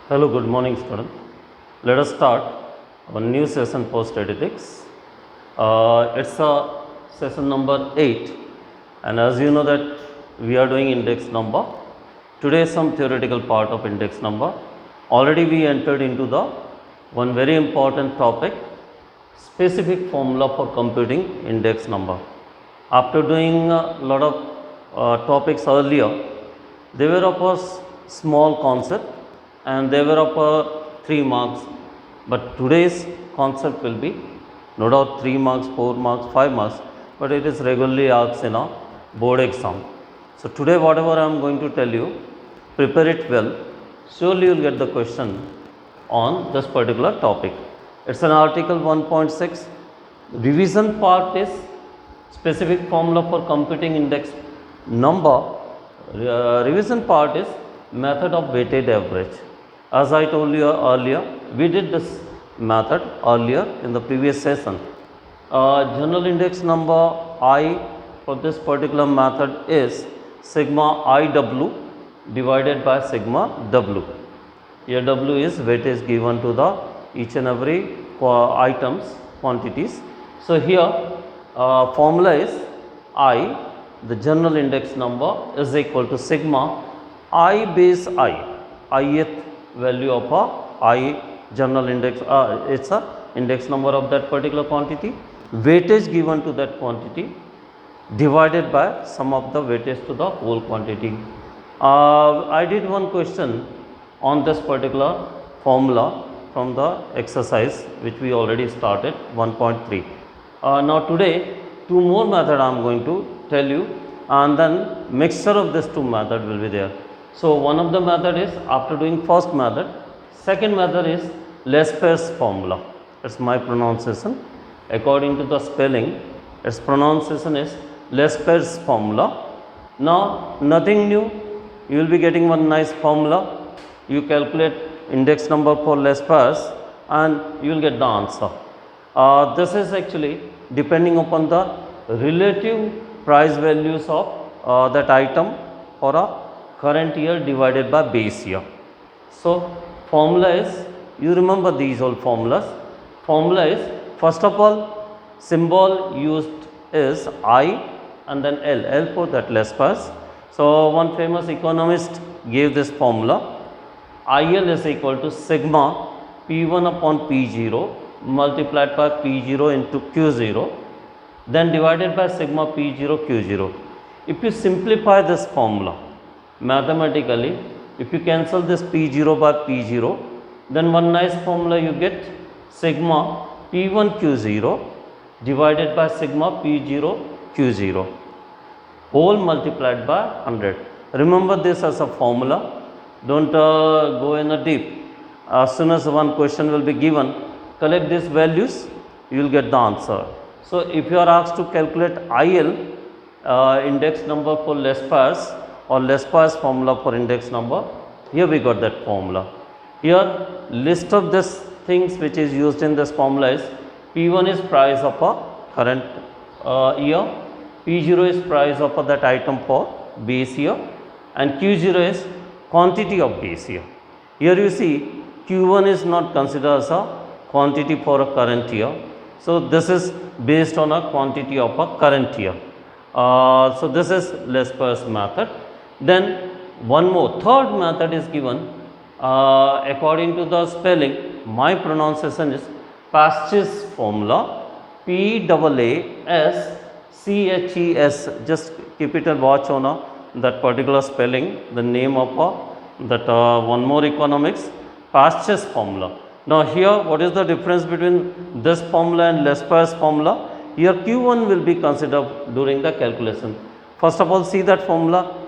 Hello, good morning student. Let us start our new session for statistics. It's session number 8 and as you know that we are doing index number. Today some theoretical part of index number. Already we entered into the one very important topic, specific formula for computing index number. After doing a lot of topics earlier, they were of a small concept and they were of 3 marks, but today's concept will be no doubt 3 marks, 4 marks, 5 marks, but it is regularly asked in a board exam. So today whatever I am going to tell you, prepare it well, surely you will get the question on this particular topic. It's an article 1.6. Revision part is specific formula for computing index number. Revision part is method of weighted average. As I told you earlier, we did this method earlier in the previous session. General index number I for this particular method is sigma IW divided by sigma W. Here W is weightage given to the each and every items quantities. So here formula is I, the general index number is equal to sigma I base ith value of a I general index, it's a index number of that particular quantity, weightage given to that quantity divided by sum of the weightage to the whole quantity. I did one question on this particular formula from the exercise which we already started 1.3. Now today 2 more method I am going to tell you and then mixture of this 2 method will be there. So one of the method is after doing first method, second method is Lesper's formula. It's my pronunciation. According to the spelling, its pronunciation is Lesper's formula. Now nothing new, you will be getting one nice formula. You calculate index number for Lesper's and you will get the answer. This is actually depending upon the relative price values of that item for a current year divided by base year. So formula is, you remember these all formulas. Formula is, first of all, symbol used is I and then L for that Lesper's. So one famous economist gave this formula. IL is equal to sigma P1 upon P0 multiplied by P0 into Q0, then divided by sigma P0 Q0. If you simplify this formula mathematically, if you cancel this P0 by P0, then one nice formula you get sigma P1 Q0 divided by sigma P0 Q0 whole multiplied by 100. Remember this as a formula, don't go in a deep. As soon as one question will be given, collect these values, you will get the answer. So if you are asked to calculate IL index number for Lesper's or Lesper's formula for index number, here we got that formula. Here list of these things which is used in this formula is P1 is price of a current year, P0 is price of that item for base year and Q0 is quantity of base year. Here you see Q1 is not considered as a quantity for a current year. So this is based on a quantity of a current year. So this is Lesper's method. Then one more, third method is given according to the spelling. My pronunciation is Pasch's formula, P-A-A-S-C-H-E-S. Just keep it a watch on that particular spelling, the name of that one more economics, Pasch's formula. Now here what is the difference between this formula and Lesper's formula? Here Q1 will be considered during the calculation. First of all, see that formula.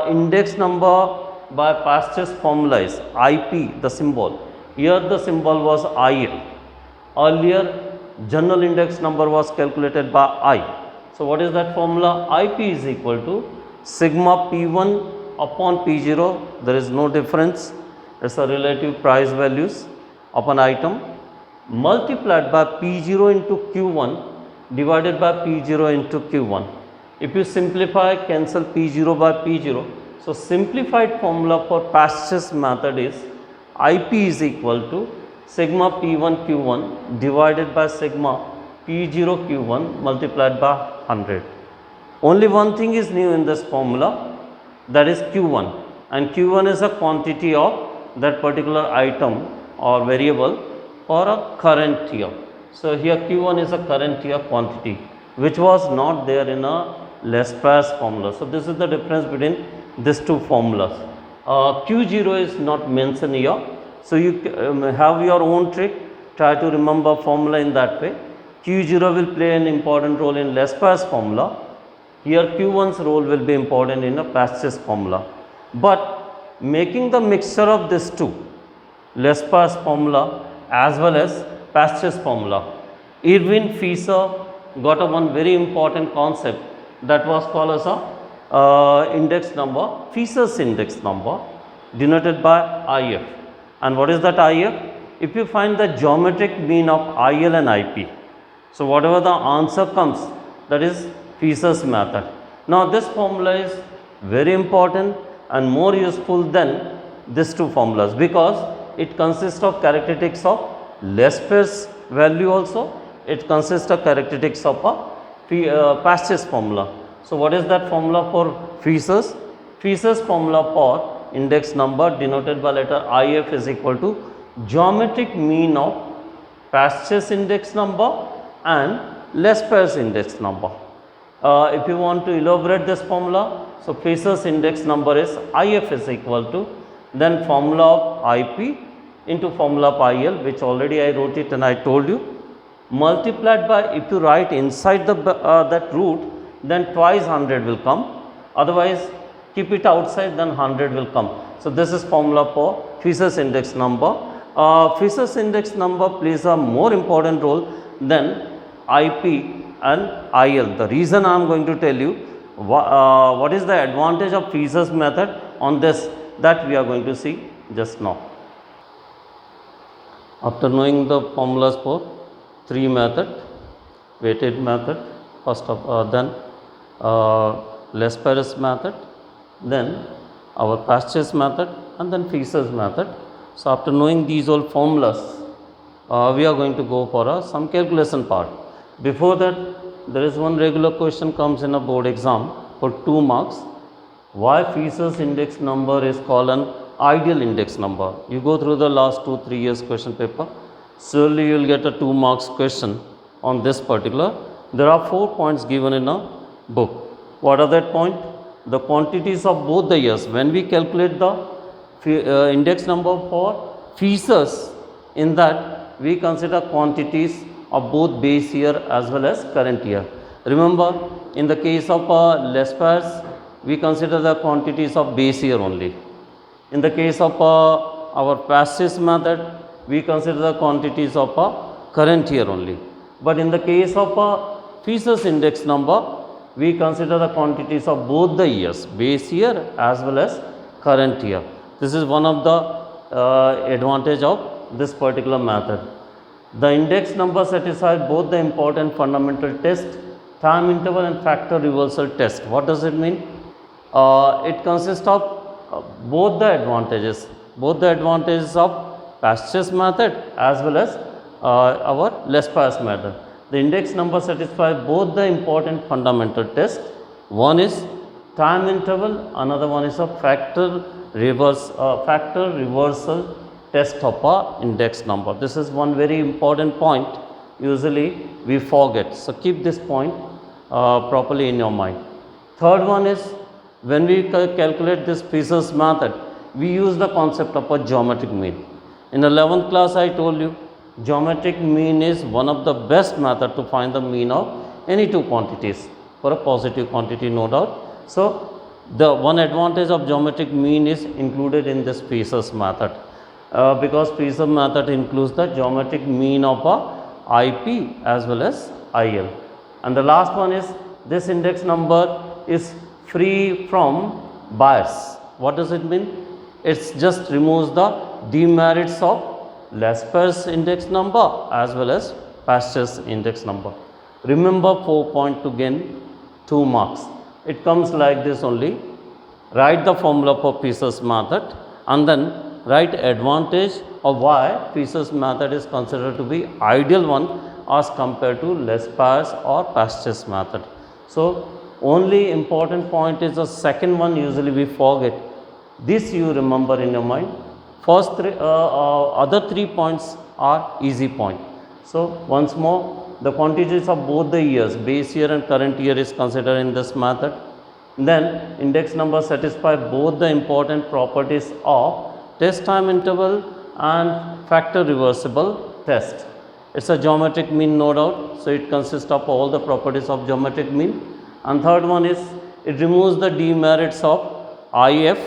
Index number by Pasch's formula is IP, the symbol. Here the symbol was IL. Earlier general index number was calculated by I. So what is that formula? IP is equal to sigma P1 upon P0. There is no difference. It's a relative price values of an item multiplied by P0 into Q1 divided by P0 into Q1. If you simplify, cancel P0 by P0. So simplified formula for Pasch's method is IP is equal to sigma P1 Q1 divided by sigma P0 Q1 multiplied by 100. Only one thing is new in this formula, that is Q1, and Q1 is a quantity of that particular item or variable for a current year. So, here Q1 is a current year quantity which was not there in a L'Esperce formula. So, this is the difference between these two formulas. Q0 is not mentioned here. So, you have your own trick, try to remember formula in that way. Q0 will play an important role in L'Esperce formula. Here Q1's role will be important in a Pasteur's formula. But making the mixture of these two, L'Esperce formula as well as Pasteur's formula, Erwin Fischer got a one very important concept that was called as a index number, Fischer's index number, denoted by IF. And what is that IF? If you find the geometric mean of IL and IP, so whatever the answer comes, that is Fischer's method. Now, this formula is very important and more useful than these two formulas, because it consists of characteristics of L'Esperce value also, it consists of characteristics of a Pasteur's formula. So, what is that formula for Fischer's? Fischer's formula for index number denoted by letter IF is equal to geometric mean of Pasteur's index number and L'Esperce index number. If you want to elaborate this formula, so Fischer's index number is IF is equal to then formula of IP into formula of IL, which already I wrote it and I told you, multiplied by, if you write inside the that root, then twice 100 will come, otherwise keep it outside, then 100 will come. So, this is formula for Fischer's index number. Fischer's index number plays a more important role than IP and IL. The reason I am going to tell you what is the advantage of Fischer's method on this, that we are going to see just now. After knowing the formulas for three method, weighted method, first of then L'Esperce method, then our Pasteur's method, and then Fischer's method. So, after knowing these all formulas, we are going to go for some calculation part. Before that, there is one regular question comes in a board exam for 2 marks. Why Fischer's index number is called an ideal index number? You go through the last 2-3 years question paper, surely you will get a 2 marks question on this particular. There are 4 points given in a book. What are that point? The quantities of both the years. When we calculate the index number for Fischer's, in that we consider quantities of both base year as well as current year. Remember, in the case of L'Esperce, we consider the quantities of base year only. In the case of our Pasteur's method, we consider the quantities of current year only. But in the case of Fischer's index number, we consider the quantities of both the years, base year as well as current year. This is one of the advantage of this particular method. The index number satisfies both the important fundamental test, time interval and factor reversal test. What does it mean? It consists of both the advantages of Pasteur's method as well as our L'Esperce method. The index number satisfies both the important fundamental test. One is time interval, another one is a factor reversal test of a index number. This is one very important point, usually we forget. So, keep this point properly in your mind. Third one is, when we calculate this Fischer's method, we use the concept of a geometric mean. In 11th class I told you, geometric mean is one of the best method to find the mean of any two quantities, for a positive quantity, no doubt. So, the one advantage of geometric mean is included in this Fischer's method, because Fischer's method includes the geometric mean of a IP as well as IL. And the last one is, this index number is free from bias. What does it mean? It just removes the demerits of L'Esperce index number as well as Pasteur's index number. Remember 4 points to gain 2 marks. It comes like this only. Write the formula for Fischer's method and then write advantage of why Fisher's method is considered to be ideal one as compared to L'Esper's or Pasteur's method. So only important point is the second one, usually we forget. This you remember in your mind. First three, other 3 points are easy point. So once more, the quantities of both the years, base year and current year, is considered in this method. Then index number satisfy both the important properties of test time interval and factor reversible test. It's a geometric mean, no doubt. So it consists of all the properties of geometric mean. And third one is it removes the demerits of IP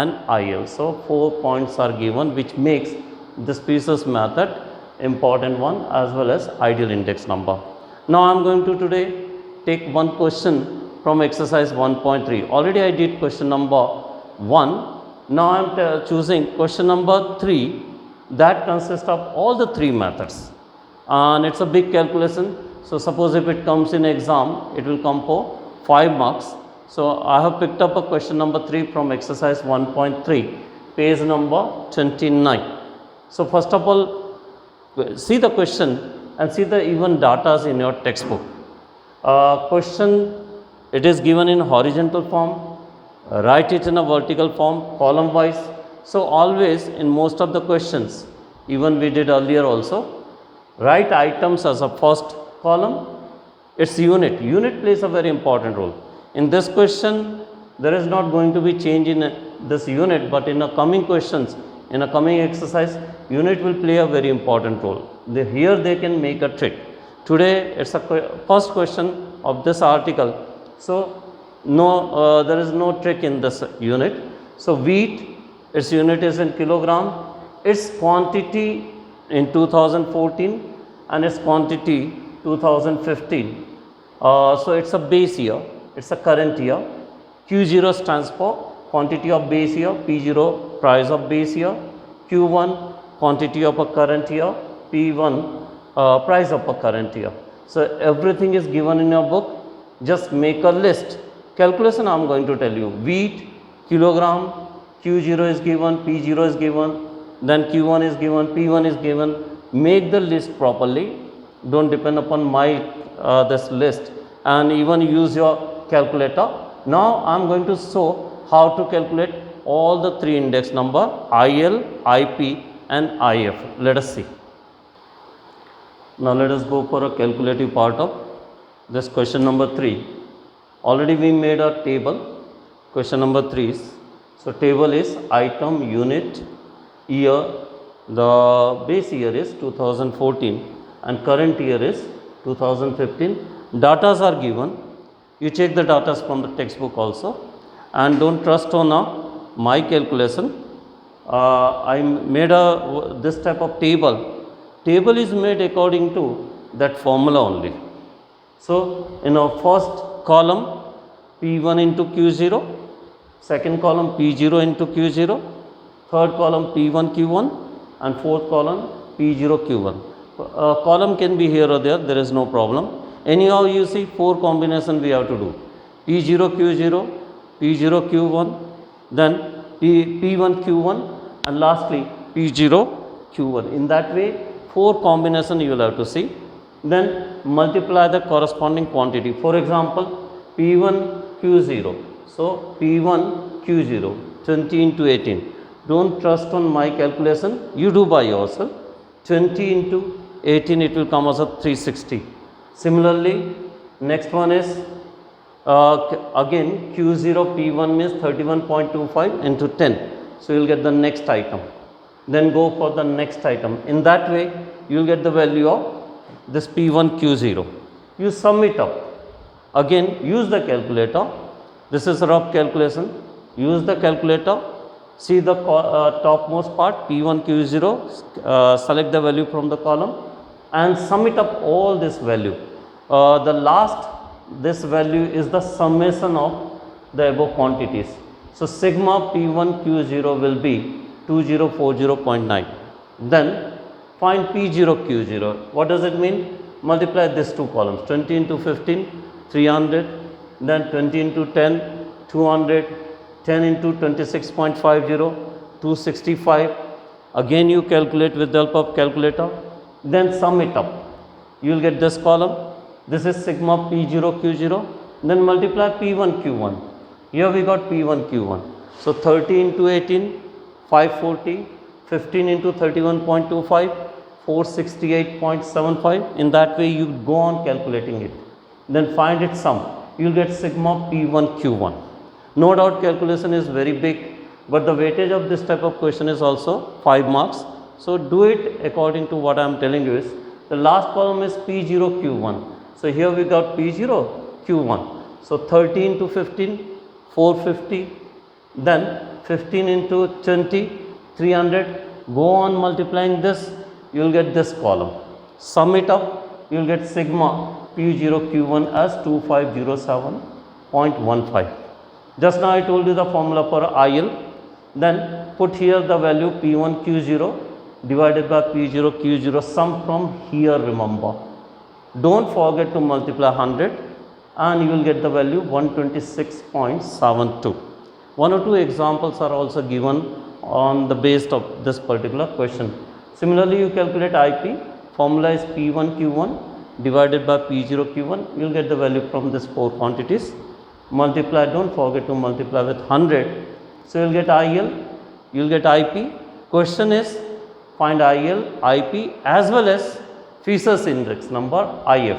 and IL. So 4 points are given, which makes this Fisher's method important one as well as ideal index number. Now I am going to today take one question from exercise 1.3. Already I did question number 1. Now I am choosing question number 3 that consists of all the 3 methods, and it's a big calculation. So suppose if it comes in exam, it will come for 5 marks. So I have picked up a question number 3 from exercise 1.3, page number 29. So first of all, see the question and see the even data in your textbook. Question, it is given in horizontal form, write it in a vertical form, column wise. So always in most of the questions, even we did earlier also, write items as a first column. Its unit plays a very important role. In this question, there is not going to be change in this unit, but in the coming questions, in a coming exercise, unit will play a very important role. Here they can make a trick. Today it's a first question of this article. So no, there is no trick in this unit. So wheat, its unit is in kilogram, its quantity in 2014 and its quantity 2015. So it's a base year, it's a current year. Q0 stands for quantity of base year, P0 price of base year, Q1 quantity of a current year, P1 price of a current year. So everything is given in your book. Just make a list. Calculation I am going to tell you. Wheat, kilogram, Q0 is given, P0 is given, then Q1 is given, P1 is given. Make the list properly. Don't depend upon my this list, and even use your calculator. Now I am going to show how to calculate all the 3 index number, IL, IP and IF. Let us see. Now let us go for a calculative part of this question number 3. Already we made a table. Question number 3 is, so table is item, unit, year. The base year is 2014 and current year is 2015. Datas are given. You check the datas from the textbook also, and don't trust on my calculation. I made this type of table. Table is made according to that formula only. So in our first column, P1 into Q0, second column P0 into Q0, third column P1 Q1 and fourth column P0 Q1. Column can be here or there is no problem. Anyhow, you see 4 combination we have to do. P0 Q0, P0 Q1, then P1 Q1 and lastly P0 Q1. In that way 4 combination you will have to see. Then multiply the corresponding quantity. For example, P1 Q0. So P1 Q0, 20 into 18. Don't trust on my calculation, you do by yourself. 20 into 18, it will come as a 360. Similarly, next one is again Q0 P1 means 31.25 into 10. So you will get the next item. Then go for the next item. In that way, you will get the value of this P1 Q0. You sum it up. Again, use the calculator. This is a rough calculation. Use the calculator. See the topmost part, P1 Q0. Select the value from the column and sum it up all this value. The last, this value is the summation of the above quantities. So sigma P1 Q0 will be 2040.9. Then find P0 Q0. What does it mean? Multiply these 2 columns, 20 into 15, 300, then 20 into 10, 200, 10 into 26.50, 265. Again you calculate with the help of calculator, then sum it up. You will get this column. This is sigma P0 Q0, then multiply P1 Q1. Here we got P1 Q1. So 30 into 18, 540, 15 into 31.25, 468.75. In that way you go on calculating it. Then find its sum. You will get sigma P1 Q1. No doubt calculation is very big, but the weightage of this type of question is also 5 marks. So do it according to what I am telling you is, the last column is P0 Q1. So here we got P0 Q1. So 30 into 15, 450, then 15 into 20, 300. Go on multiplying this, you will get this column. Sum it up, you will get sigma P0 Q1 as 2507.15. Just now I told you the formula for IL. Then put here the value P1 Q0 divided by P0 Q0, sum from here, remember. Don't forget to multiply 100 and you will get the value 126.72. One or two examples are also given on the basis of this particular question. Similarly, you calculate IP, formula is P1 Q1 divided by P0 Q1, you will get the value from these 4 quantities. Multiply, don't forget to multiply with 100. So you will get IL, you will get IP. Question is find IL, IP as well as Fisher's index number IF.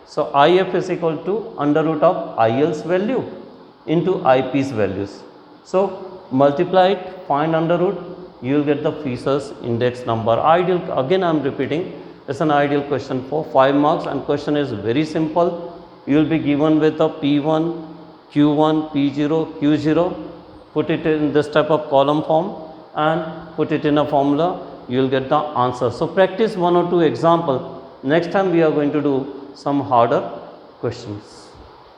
So IF is equal to under root of IL's value into IP's values. So multiply it, find under root, you will get the Fisher's index number. Ideal, again I am repeating, it's an ideal question for 5 marks, and question is very simple. You will be given with a P1, Q1, P0, Q0, put it in this type of column form and put it in a formula, you will get the answer. So practice 1 or 2 example. Next time we are going to do some harder questions.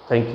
Thank you.